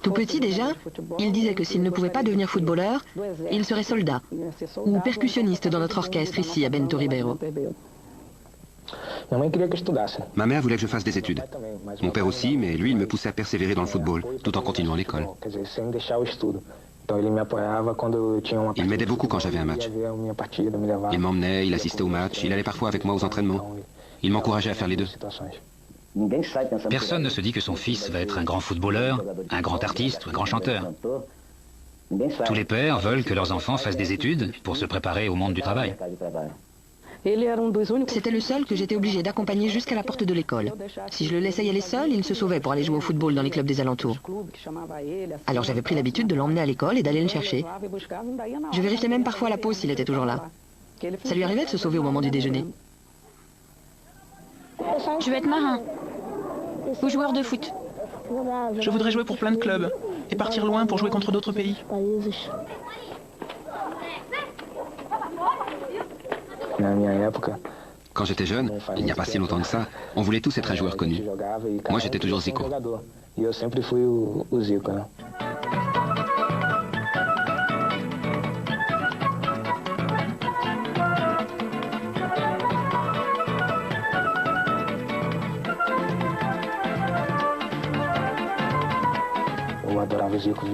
Tout petit déjà, il disait que s'il ne pouvait pas devenir footballeur, il serait soldat ou percussionniste dans notre orchestre ici à Bento Ribeiro. Ma mère voulait que je fasse des études. Mon père aussi, mais lui, il me poussait à persévérer dans le football, tout en continuant l'école. Il m'aidait beaucoup quand j'avais un match. Il m'emmenait, il assistait aux matchs, il allait parfois avec moi aux entraînements. Il m'encourageait à faire les deux. Personne ne se dit que son fils va être un grand footballeur, un grand artiste ou un grand chanteur. Tous les pères veulent que leurs enfants fassent des études pour se préparer au monde du travail. C'était le seul que j'étais obligée d'accompagner jusqu'à la porte de l'école. Si je le laissais y aller seul, il se sauvait pour aller jouer au football dans les clubs des alentours. Alors j'avais pris l'habitude de l'emmener à l'école et d'aller le chercher. Je vérifiais même parfois à la pause s'il était toujours là. Ça lui arrivait de se sauver au moment du déjeuner. Je veux être marin ou joueur de foot. Je voudrais jouer pour plein de clubs et partir loin pour jouer contre d'autres pays. Quand j'étais jeune, il n'y a pas si longtemps que ça, on voulait tous être un joueur connu. Moi, j'étais toujours Zico.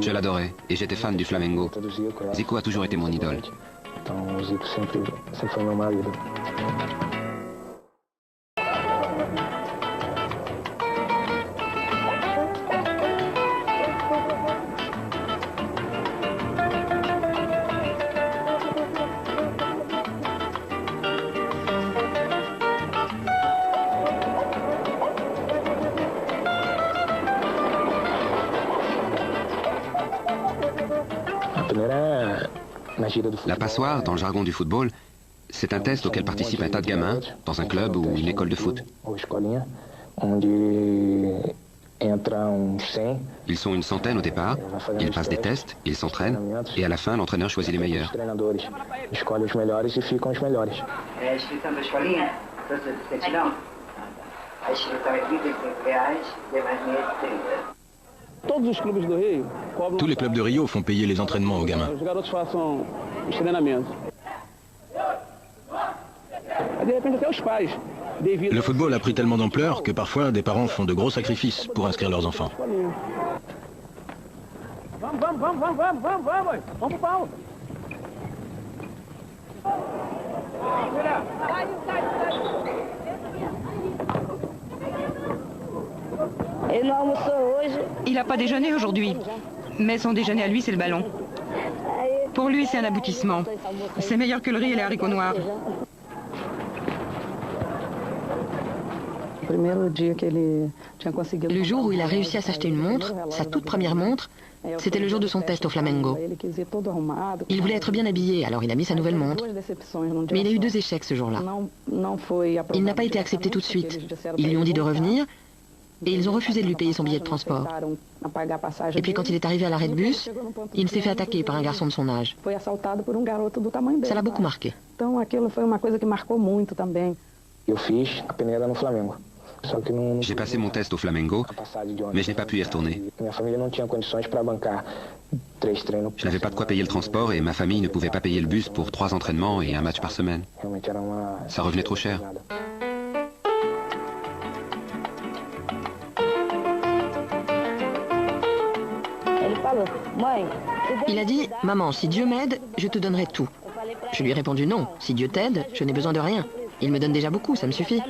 Je l'adorais et j'étais fan du Flamengo. Zico a toujours été mon idole. La passoire, dans le jargon du football, c'est un test auquel participent un tas de gamins dans un club ou une école de foot. Ils sont une centaine au départ, ils passent des tests, ils s'entraînent, et à la fin, l'entraîneur choisit les meilleurs. Tous les clubs de Rio font payer les entraînements aux gamins. Le football a pris tellement d'ampleur que parfois des parents font de gros sacrifices pour inscrire leurs enfants. Il n'a pas déjeuné aujourd'hui, mais son déjeuner à lui, c'est le ballon. Pour lui, c'est un aboutissement. C'est meilleur que le riz et les haricots noirs. Le jour où il a réussi à s'acheter une montre, sa toute première montre, c'était le jour de son test au Flamengo. Il voulait être bien habillé, alors il a mis sa nouvelle montre. Mais il a eu 2 échecs ce jour-là. Il n'a pas été accepté tout de suite. Ils lui ont dit de revenir, et ils ont refusé de lui payer son billet de transport. Et puis quand il est arrivé à l'arrêt de bus, il s'est fait attaquer par un garçon de son âge. Ça l'a beaucoup marqué. J'ai passé mon test au Flamengo, mais je n'ai pas pu y retourner. Je n'avais pas de quoi payer le transport et ma famille ne pouvait pas payer le bus pour 3 entraînements et un match par semaine. Ça revenait trop cher. Il a dit « Maman, si Dieu m'aide, je te donnerai tout ». Je lui ai répondu « Non, si Dieu t'aide, je n'ai besoin de rien. Il me donne déjà beaucoup, ça me suffit ».